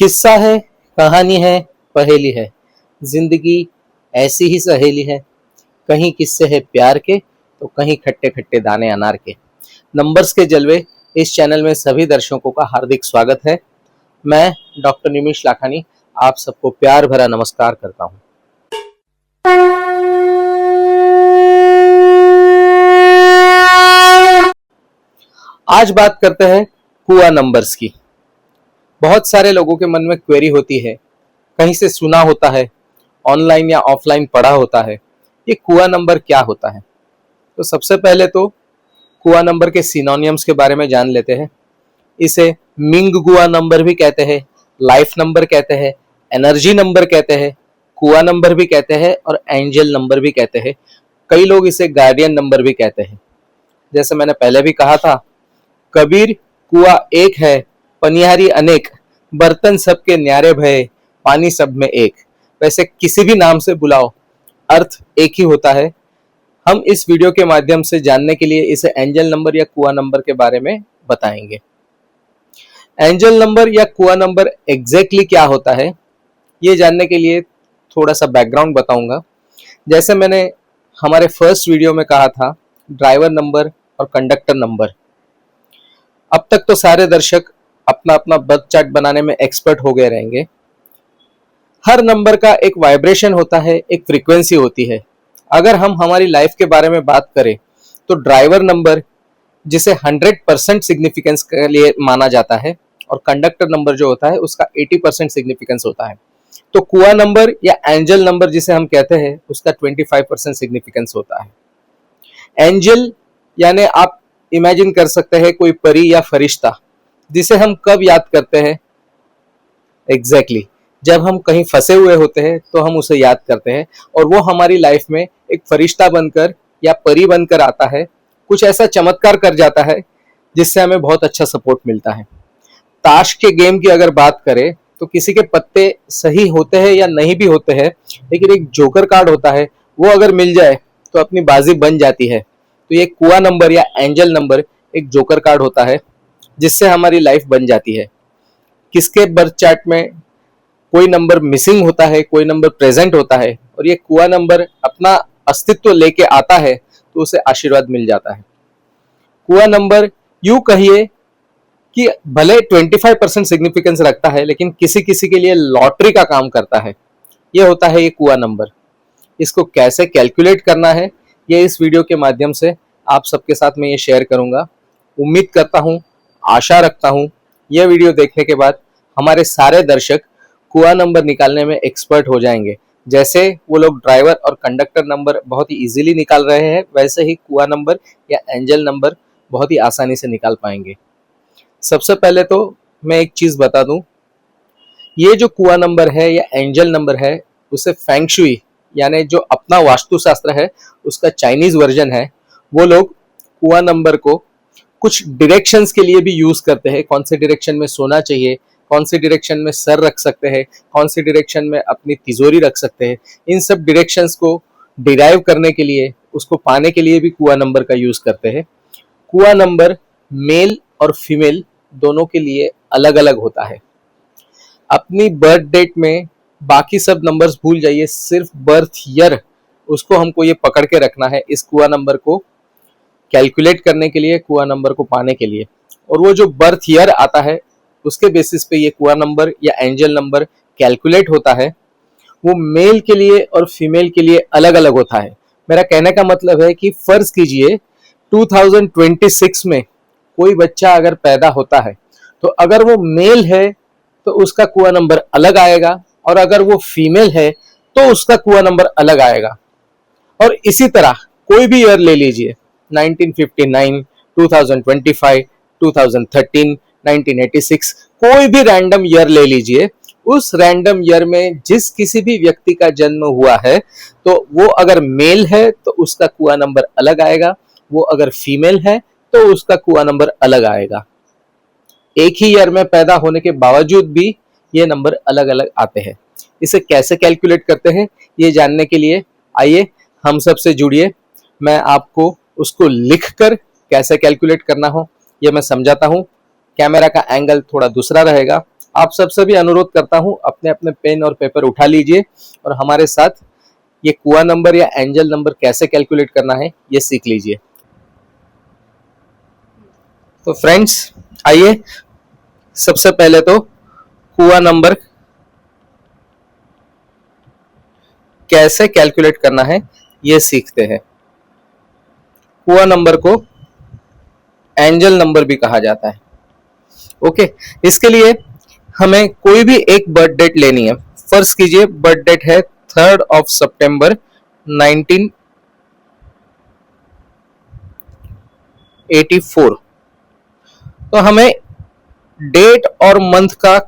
किस्सा है, कहानी है, पहेली है, जिंदगी ऐसी ही सहेली है। कहीं किस्से है प्यार के, तो कहीं खट्टे खट्टे दाने अनार के। नंबर्स के जलवे इस चैनल में सभी दर्शकों का हार्दिक स्वागत है। मैं डॉक्टर निमिष लाखानी आप सबको प्यार भरा नमस्कार करता हूं। आज बात करते हैं कुआ नंबर्स की। बहुत सारे लोगों के मन में क्वेरी होती है, कहीं से सुना होता है, ऑनलाइन या ऑफलाइन पढ़ा होता है, ये कुआ नंबर क्या होता है। तो सबसे पहले तो कुआ नंबर के सिनोनियम्स के बारे में जान लेते हैं। इसे मिंग गुआ नंबर भी कहते हैं, लाइफ नंबर कहते हैं, एनर्जी नंबर कहते हैं, कुआ नंबर भी कहते हैं और एंजल नंबर भी कहते हैं। कई लोग इसे गार्डियन नंबर भी कहते हैं। जैसे मैंने पहले भी कहा था, कबीर कुआ एक है, पनिहारी अनेक, बर्तन सबके न्यारे भये, पानी सब में एक। वैसे किसी भी नाम से बुलाओ, अर्थ एक ही होता है। हम इस वीडियो के माध्यम से जानने के लिए इसे एंजल नंबर या कुआ नंबर के बारे में बताएंगे। एंजल नंबर या कुआ नंबर एग्जैक्टली क्या होता है, ये जानने के लिए थोड़ा सा बैकग्राउंड बताऊंगा। जैसे मैंने हमारे फर्स्ट वीडियो में कहा था, ड्राइवर नंबर और कंडक्टर नंबर। अब तक तो सारे दर्शक अपना अपना बर्थ चार्ट बनाने में एक्सपर्ट हो गए रहेंगे। हर नंबर का एक वाइब्रेशन होता है, एक फ्रीक्वेंसी होती है। अगर हम हमारी लाइफ के बारे में बात करें तो ड्राइवर नंबर, जिसे 100% सिग्निफिकेंस के लिए माना जाता है, और कंडक्टर नंबर जो होता है उसका 80% सिग्निफिकेंस होता है। तो कुआ नंबर या एंजल नंबर जिसे हम कहते हैं, उसका 25% सिग्निफिकेंस होता है। एंजल यानी आप इमेजिन कर सकते हैं कोई परी या फरिश्ता, जिसे हम कब याद करते हैं? एग्जैक्टली जब हम कहीं फंसे हुए होते हैं तो हम उसे याद करते हैं, और वो हमारी लाइफ में एक फरिश्ता बनकर या परी बनकर आता है, कुछ ऐसा चमत्कार कर जाता है जिससे हमें बहुत अच्छा सपोर्ट मिलता है। ताश के गेम की अगर बात करें तो किसी के पत्ते सही होते हैं या नहीं भी होते हैं, लेकिन एक जोकर कार्ड होता है, वो अगर मिल जाए तो अपनी बाजी बन जाती है। तो ये कुआ नंबर या एंजल नंबर एक जोकर कार्ड होता है, जिससे हमारी लाइफ बन जाती है। किसके बर्थ चार्ट में कोई नंबर मिसिंग होता है, कोई नंबर प्रेजेंट होता है, और ये कुआ नंबर अपना अस्तित्व लेके आता है, तो उसे आशीर्वाद मिल जाता है। कुआ नंबर यूं कहिए कि भले 25% सिग्निफिकेंस रखता है, लेकिन किसी किसी के लिए लॉटरी का काम करता है। ये होता है ये कुआ नंबर। इसको कैसे कैलकुलेट करना है, ये इस वीडियो के माध्यम से आप सबके साथ में ये शेयर करूंगा। उम्मीद करता हूं, आशा रखता हूं, यह वीडियो देखने के बाद हमारे सारे दर्शक कुआ नंबर निकालने में एक्सपर्ट हो जाएंगे। जैसे वो लोग ड्राइवर और कंडक्टर नंबर बहुत ही इजीली निकाल रहे हैं, वैसे ही कुआ नंबर या एंजल नंबर बहुत ही आसानी से निकाल पाएंगे। सबसे पहले तो मैं एक चीज बता दूं, ये जो कुआ नंबर है या एंजल नंबर है, उसे फेंग शुई यानी जो अपना वास्तुशास्त्र है उसका चाइनीज वर्जन है। वो लोग कुआ नंबर को कुछ डायरेक्शंस के लिए भी यूज करते हैं। कौन से डायरेक्शन में सोना चाहिए, कौन से डायरेक्शन में सर रख सकते हैं, कौन से डायरेक्शन में अपनी तिजोरी रख सकते हैं, इन सब डायरेक्शंस को डिराइव करने के लिए, उसको पाने के लिए भी कुआ नंबर का यूज करते हैं। कुआ नंबर मेल और फीमेल दोनों के लिए अलग अलग होता है। अपनी बर्थ डेट में बाकी सब नंबर्स भूल जाइए, सिर्फ बर्थ ईयर उसको हमको ये पकड़ के रखना है इस कुआ नंबर को कैलकुलेट करने के लिए, कुआ नंबर को पाने के लिए। और वो जो बर्थ ईयर आता है उसके बेसिस पे ये कुआ नंबर या एंजल नंबर कैलकुलेट होता है। वो मेल के लिए और फीमेल के लिए अलग अलग होता है। मेरा कहने का मतलब है कि फर्ज कीजिए 2026 में कोई बच्चा अगर पैदा होता है, तो अगर वो मेल है तो उसका कुआ नंबर अलग आएगा, और अगर वो फीमेल है तो उसका कुआ नंबर अलग आएगा। और इसी तरह कोई भी ईयर ले लीजिए, 1959, 2025, 2013, 1986, कोई भी रैंडम ईयर ले लीजिए। उस रैंडम ईयर में जिस किसी भी व्यक्ति का जन्म हुआ है, तो वो अगर मेल है तो उसका कुआ नंबर अलग आएगा, वो अगर फीमेल है तो उसका कुआ नंबर अलग आएगा। एक ही ईयर में पैदा होने के बावजूद भी ये नंबर अलग अलग आते हैं। इसे कैसे कैलकुलेट करते हैं, ये जानने के लिए आइए हम सबसे जुड़िए। मैं आपको उसको लिखकर कैसे कैलकुलेट करना हो ये मैं समझाता हूँ। कैमरा का एंगल थोड़ा दूसरा रहेगा, आप सबसे भी अनुरोध करता हूं, अपने अपने पेन और पेपर उठा लीजिए और हमारे साथ ये कुआ नंबर या एंजल नंबर कैसे कैलकुलेट करना है ये सीख लीजिए। तो फ्रेंड्स आइए, सबसे पहले तो कुआ नंबर कैसे कैलकुलेट करना है ये सीखते हैं। कुआ नंबर को एंजल नंबर भी कहा जाता है। ओके, इसके लिए हमें कोई भी एक बर्थ डेट लेनी है। फर्ज कीजिए बर्थ डेट है 3rd of September 1984। तो हमें डेट और मंथ का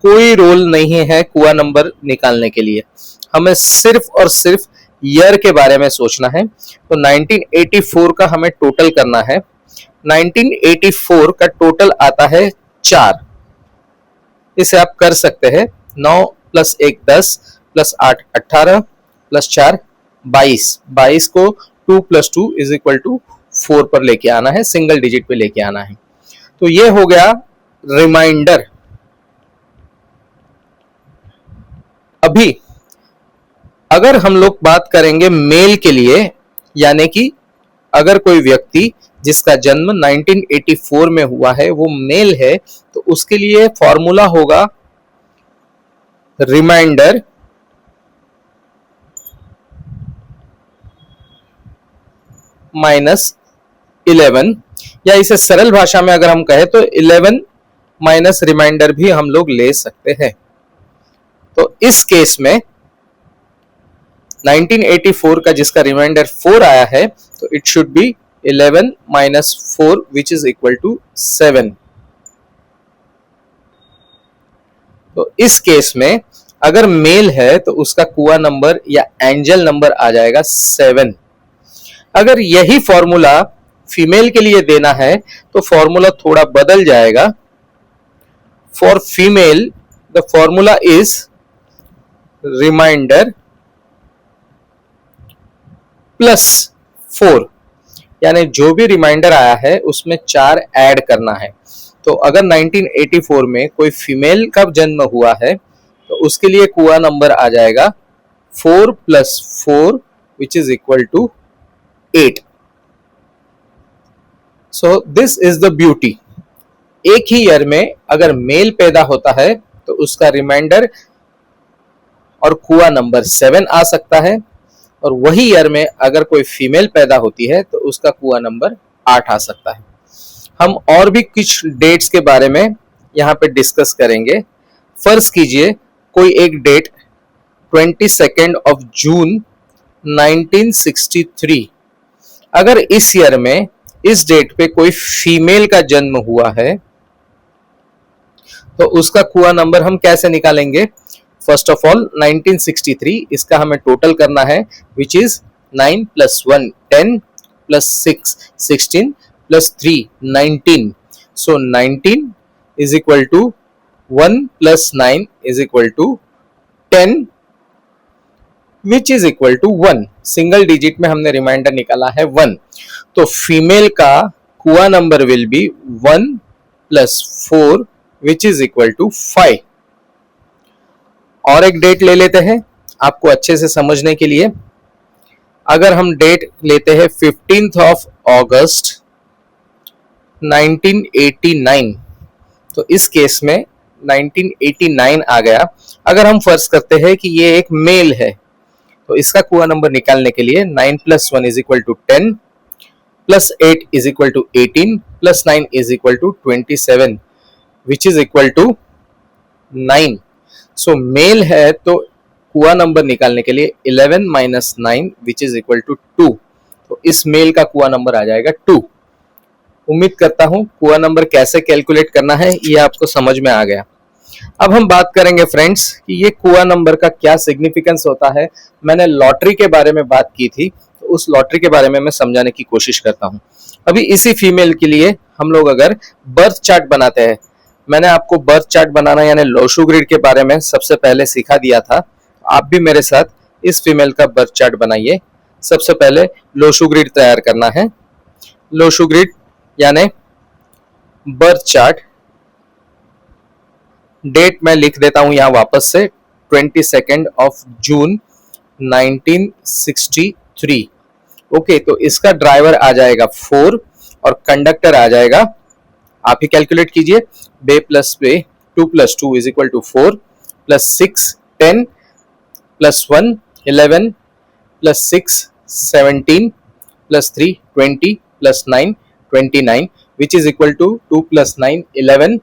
कोई रोल नहीं है कुआ नंबर निकालने के लिए, हमें सिर्फ और सिर्फ ईयर के बारे में सोचना है। तो 1984 का हमें टोटल करना है। 1984 का टोटल आता है 4। इसे आप कर सकते हैं 9 + 1 10 + 8 18 + 4 22। 22 को 2 + 2 = 4 पर लेके आना है, सिंगल डिजिट पे लेके आना है। तो ये हो गया रिमाइंडर। अभी अगर हम लोग बात करेंगे मेल के लिए, यानी कि अगर कोई व्यक्ति जिसका जन्म 1984 में हुआ है वो मेल है, तो उसके लिए फॉर्मूला होगा रिमाइंडर -11, या इसे सरल भाषा में अगर हम कहें तो 11 माइनस रिमाइंडर भी हम लोग ले सकते हैं। तो इस केस में 1984 का जिसका रिमाइंडर 4 आया है, तो it should be 11 - 4 which is equal to 7। तो इस केस में अगर मेल है तो उसका कुआ नंबर या एंजल नंबर आ जाएगा 7। अगर यही फॉर्मूला फीमेल के लिए देना है तो फॉर्मूला थोड़ा बदल जाएगा। For female the formula is remainder +4, यानी जो भी रिमाइंडर आया है उसमें 4 ऐड करना है। तो अगर 1984 में कोई फीमेल का जन्म हुआ है तो उसके लिए कुआ नंबर आ जाएगा 4 + 4 which is equal to 8। So this is the beauty. एक ही ईयर में अगर मेल पैदा होता है तो उसका रिमाइंडर और कुआ नंबर 7 आ सकता है, और वही ईयर में अगर कोई फीमेल पैदा होती है तो उसका कुआ नंबर 8 आ सकता है। हम और भी कुछ डेट्स के बारे में यहाँ पे डिस्कस करेंगे। फर्ज कीजिए कोई एक डेट 22 जून 1963, अगर इस ईयर में इस डेट पे कोई फीमेल का जन्म हुआ है तो उसका कुआ नंबर हम कैसे निकालेंगे। फर्स्ट ऑफ ऑल 1963, इसका हमें टोटल करना है which is 9 + 1 10 + 6 16 + 3 19। So 19 is equal to 1 + 9 is equal to 10 which is equal to 1। Single digit में हमने रिमाइंडर निकाला है 1। तो फीमेल का कुआ number will be 1 + 4 which is equal to 5। और एक डेट ले लेते हैं आपको अच्छे से समझने के लिए। अगर हम डेट लेते हैं 15th August 1989, तो इस केस में 1989 आ गया। अगर हम फर्ज करते हैं कि ये एक मेल है तो इसका कुआ नंबर निकालने के लिए 9 + 1 is equal to 10 + 8 is equal to 18 + 9 is equal to 27 which is equal to 9। So male है तो कुआ नंबर निकालने के लिए 11 - 9 विच इज इक्वल टू 2। तो इस मेल का कुआ नंबर आ जाएगा 2। उम्मीद करता हूं कुआ नंबर कैसे कैलकुलेट करना है ये आपको समझ में आ गया। अब हम बात करेंगे फ्रेंड्स कि ये कुआ नंबर का क्या सिग्निफिकेंस होता है। मैंने लॉटरी के बारे में बात की थी, तो उस लॉटरी के बारे में मैं समझाने की कोशिश करता हूं। अभी इसी फीमेल के लिए हम लोग अगर बर्थ चार्ट बनाते हैं, मैंने आपको बर्थ चार्ट बनाना यानी लोशू ग्रिड के बारे में सबसे पहले सिखा दिया था। आप भी मेरे साथ इस फीमेल का बर्थ चार्ट बनाइए। सबसे पहले लोशू ग्रिड तैयार करना है। लोशू ग्रिड यानी बर्थ चार्ट डेट मैं लिख देता हूं यहाँ वापस से 22 जून 1963। ओके, तो इसका ड्राइवर आ जाएगा 4 और कंडक्टर आ जाएगा, आप ही कैलकुलेट कीजिए, बे प्लस बे 2 plus 2 is equal to 4 plus 6 10 plus 1 11 plus 6 17 plus 3 20 plus 9 29 which is equal to 2 plus 9 11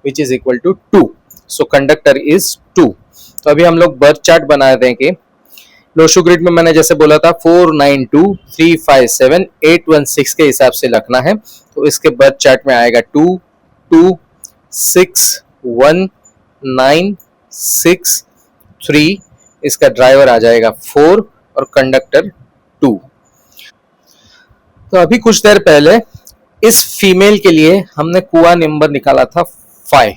which is equal to 2. So conductor is 2. तो अभी हम लोग बर्थ चार्ट बना देंगे। लोशो ग्रिड में मैंने जैसे बोला था 4 9 2 3 5 7 8 1 6 के हिसाब से रखना है, तो इसके बर्थ चार्ट में आएगा 2 2 6 1 9 6 3, इसका ड्राइवर आ जाएगा 4 और कंडक्टर 2। तो अभी कुछ देर पहले इस फीमेल के लिए हमने कुआ नंबर निकाला था 5।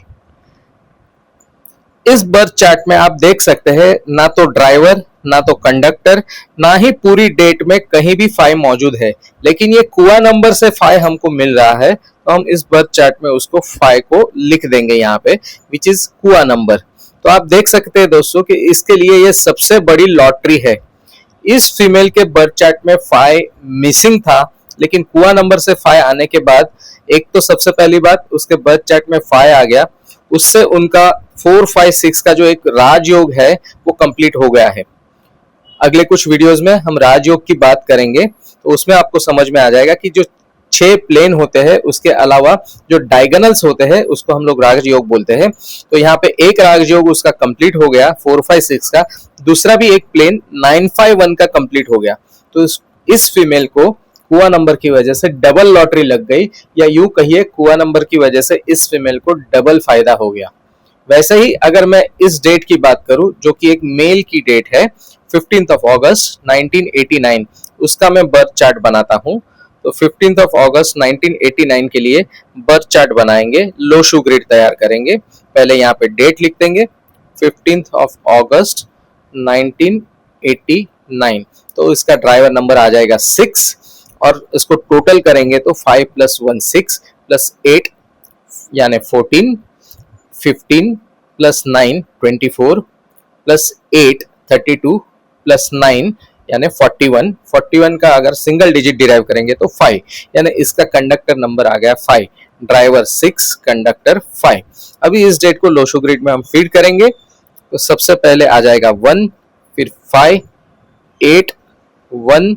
इस बर्थ चार्ट में आप देख सकते हैं ना तो ड्राइवर ना तो कंडक्टर ना ही पूरी डेट में कहीं भी 5 मौजूद है, लेकिन ये कुआ नंबर से 5 हमको मिल रहा है, तो हम इस बर्थ चार्ट में उसको 5 को लिख देंगे यहाँ पे, विच इज कुआ नंबर। तो आप देख सकते हैं दोस्तों कि इसके लिए ये सबसे बड़ी लॉटरी है। इस फीमेल के बर्थ चार्ट में 5 मिसिंग था, लेकिन कुआ नंबर से 5 आने के बाद एक तो सबसे पहली बात उसके बर्थ चार्ट में 5 आ गया, उससे उनका 4 5 6 का जो एक राजयोग है वो कंप्लीट हो गया है। अगले कुछ वीडियोस में हम राजयोग की बात करेंगे, तो उसमें आपको समझ में आ जाएगा कि जो 6 प्लेन होते हैं उसके अलावा जो डायगोनल्स होते हैं उसको हम लोग राजयोग बोलते हैं। तो यहाँ पे एक राजयोग उसका कंप्लीट हो गया 4 5 6 का, दूसरा भी एक प्लेन 9 5 1 का कंप्लीट हो गया। तो इस फीमेल को कुआ नंबर की वजह से डबल लॉटरी लग गई, या यूं कहिए कुआ नंबर की वजह से इस फीमेल को डबल फायदा हो गया। वैसे ही अगर मैं इस डेट की बात करूं जो कि एक मेल की डेट है 15 अगस्त 1989, उसका मैं बर्थ चार्ट बनाता हूं। तो 15 अगस्त 1989 के लिए बर्थ चार्ट बनाएंगे, लोशो ग्रिड तैयार करेंगे। पहले यहाँ पे डेट लिख देंगे 15 अगस्त 1989, तो इसका ड्राइवर नंबर आ जाएगा 6 और इसको टोटल करेंगे तो 5 + 1 6 + 8 यानी 14 15 + 9 24 + 8 32 + 9 यानी 41 41 का अगर सिंगल डिजिट डिराइव करेंगे तो 5, यानी इसका कंडक्टर नंबर आ गया 5, ड्राइवर 6 कंडक्टर 5। अभी इस डेट को लोशो ग्रिड में हम फीड करेंगे, तो सबसे पहले आ जाएगा 1 फिर 5 8 1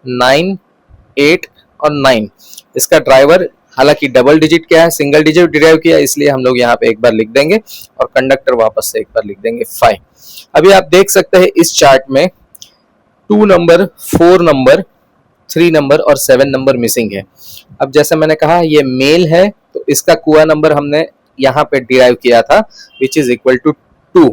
9 8 और 9, इसका ड्राइवर हालांकि डबल डिजिट क्या है सिंगल डिजिट डिराइव किया, इसलिए हम लोग यहाँ पे एक बार लिख देंगे और कंडक्टर वापस से एक बार लिख देंगे 5। अभी आप देख सकते हैं इस चार्ट में 2 नंबर 4 नंबर 3 नंबर और 7 नंबर मिसिंग है। अब जैसे मैंने कहा ये मेल है, तो इसका कुआ नंबर हमने यहाँ पे डिराइव किया था विच इज इक्वल टू 2।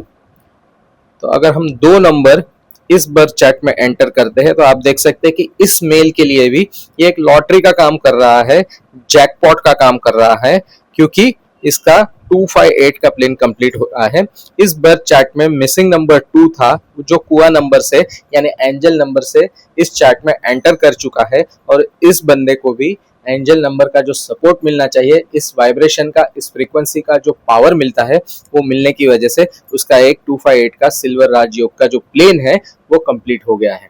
तो अगर हम 2 नंबर इस बर्थ चार्ट में एंटर करते हैं तो आप देख सकते हैं कि इस मेल के लिए भी ये एक लॉटरी का काम कर रहा है, जैकपॉट का काम कर रहा है, क्योंकि इसका 258 का प्लेन कंप्लीट हो रहा है। इस बर्थ चार्ट में मिसिंग नंबर 2 था जो कुआ नंबर से यानी एंजल नंबर से इस चार्ट में एंटर कर चुका है, और इस बंदे को भी एंजल नंबर का जो सपोर्ट मिलना चाहिए, इस वाइब्रेशन का इस फ्रीक्वेंसी का जो पावर मिलता है वो मिलने की वजह से उसका एक 258 का सिल्वर राजयोग का जो प्लेन है वो कंप्लीट हो गया है।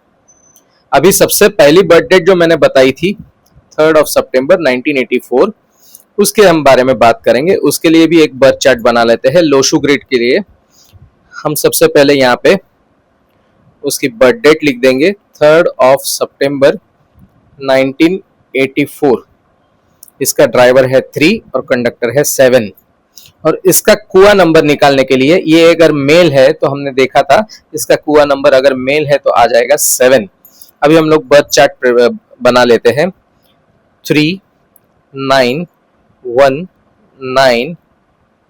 अभी सबसे पहली बर्थ डेट जो मैंने बताई थी 3 सितंबर 1984, उसके हम बारे में बात करेंगे। उसके लिए भी एक बर्थ चार्ट बना लेते हैं लोशो ग्रिड के लिए। हम सबसे पहले यहाँ पे उसकी बर्थ डेट लिख देंगे 3 सितंबर 1984, इसका ड्राइवर है 3 और कंडक्टर है 7। और इसका कुआ नंबर निकालने के लिए ये अगर मेल है तो हमने देखा था इसका कुआ नंबर अगर मेल है तो आ जाएगा 7। अभी हम लोग बर्थ चार्ट बना लेते हैं 3 9 1 9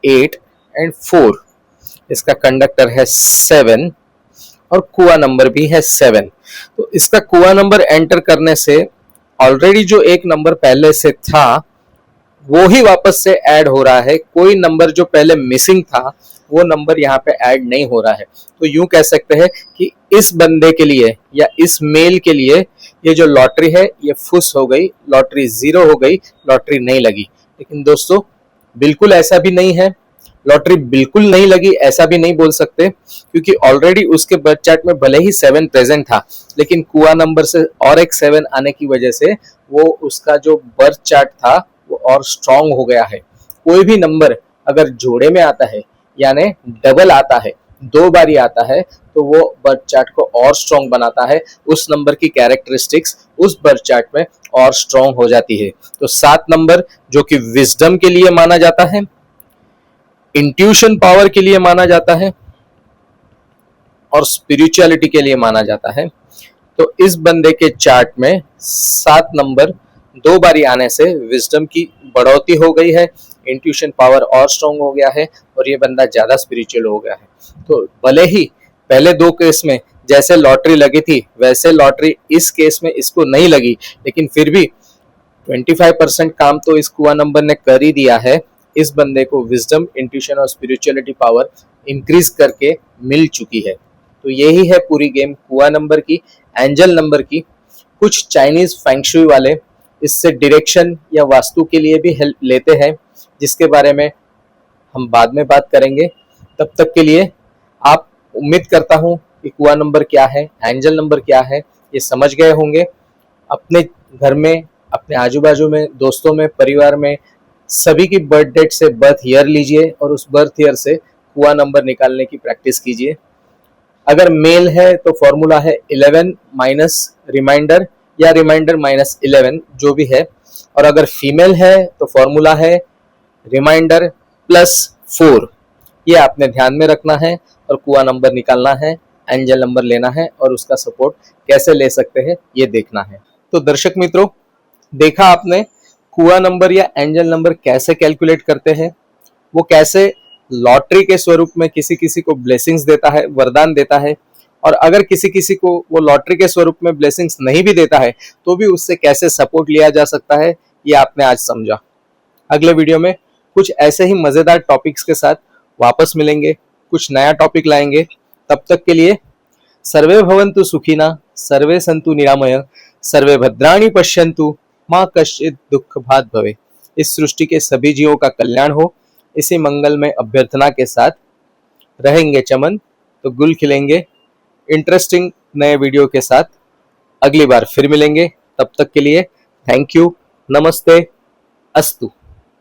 8 एंड 4, इसका कंडक्टर है 7 और कुआ नंबर भी है 7। तो इसका कुआ नंबर एंटर करने से ऑलरेडी जो एक नंबर पहले से था वो ही वापस से ऐड हो रहा है, कोई नंबर जो पहले मिसिंग था वो नंबर यहाँ पे ऐड नहीं हो रहा है। तो यूं कह सकते हैं कि इस बंदे के लिए या इस मेल के लिए ये जो लॉटरी है ये फुस हो गई, लॉटरी 0 हो गई, लॉटरी नहीं लगी। लेकिन दोस्तों बिल्कुल ऐसा भी नहीं है। लॉटरी बिल्कुल नहीं लगी ऐसा भी नहीं बोल सकते, क्योंकि ऑलरेडी उसके बर्थ चार्ट में भले ही 7 प्रेजेंट था, लेकिन कुआ नंबर से और एक 7 आने की वजह से वो उसका जो बर्थ चार्ट था वो और स्ट्रांग हो गया है। कोई भी नंबर अगर जोड़े में आता है यानी डबल आता है, 2 बारी आता है, तो वो बर्थ चार्ट को और स्ट्रांग बनाता है, उस नंबर की कैरेक्टरिस्टिक्स उस बर्थ चार्ट में और स्ट्रांग हो जाती है। तो 7 नंबर जो कि विजडम के लिए माना जाता है, इंट्यूशन पावर के लिए माना जाता है और स्पिरिचुअलिटी के लिए माना जाता है। तो इस बंदे के चार्ट में 7 नंबर 2 बारी आने से विजडम की बढ़ोतरी हो गई है, इंट्यूशन पावर और स्ट्रांग हो गया है और ये बंदा ज्यादा स्पिरिचुअल हो गया है। तो भले ही पहले 2 केस में जैसे लॉटरी लगी थी वैसे लॉटरी इस केस में इसको नहीं लगी, लेकिन फिर भी 25% काम तो इस कुआ नंबर ने कर ही दिया है। इस बंदे को विजडम, इंट्यूशन और स्पिरिचुअलिटी पावर इंक्रीज करके मिल चुकी है। तो यही है पूरी गेम कुआ नंबर की, एंजल नंबर की। कुछ चाइनीज फेंगशुई वाले इससे डायरेक्शन या वास्तु के लिए भी हेल्प लेते हैं, जिसके बारे में हम बाद में बात करेंगे। तब तक के लिए आप, उम्मीद करता हूं कि कुआ नंबर क्या है, एंजल नंबर क्या है, ये समझ गए होंगे। अपने घर में, अपने आजू बाजू में, दोस्तों में, परिवार में सभी की बर्थ डेट से बर्थ ईयर लीजिए और उस बर्थ ईयर से कुआ नंबर निकालने की प्रैक्टिस कीजिए। अगर मेल है तो फॉर्मूला है 11 माइनस रिमाइंडर या रिमाइंडर माइनस 11 जो भी है, और अगर फीमेल है तो फॉर्मूला है रिमाइंडर प्लस 4। ये आपने ध्यान में रखना है और कुआ नंबर निकालना है, एंजल नंबर लेना है और उसका सपोर्ट कैसे ले सकते हैं ये देखना है। तो दर्शक मित्रों, देखा आपने कुआ नंबर या एंजल नंबर कैसे कैलकुलेट करते हैं, वो कैसे लॉटरी के स्वरूप में किसी किसी को ब्लेसिंग्स देता है, वरदान देता है, और अगर किसी किसी को वो लॉटरी के स्वरूप में ब्लेसिंग्स नहीं भी देता है तो भी उससे कैसे सपोर्ट लिया जा सकता है, ये आपने आज समझा। अगले वीडियो में कुछ ऐसे ही मजेदार टॉपिक्स के साथ वापस मिलेंगे, कुछ नया टॉपिक लाएंगे। तब तक के लिए सर्वे भवन्तु सुखिनः, सर्वे सन्तु निरामय, सर्वे भद्राणि पश्यन्तु, माँ कश्चित् दुःख भाग् भवेत्। इस सृष्टि के सभी जीवों का कल्याण हो, इसी मंगल में अभ्यर्थना के साथ रहेंगे चमन तो गुल खिलेंगे। इंटरेस्टिंग नए वीडियो के साथ अगली बार फिर मिलेंगे। तब तक के लिए थैंक यू, नमस्ते, अस्तु।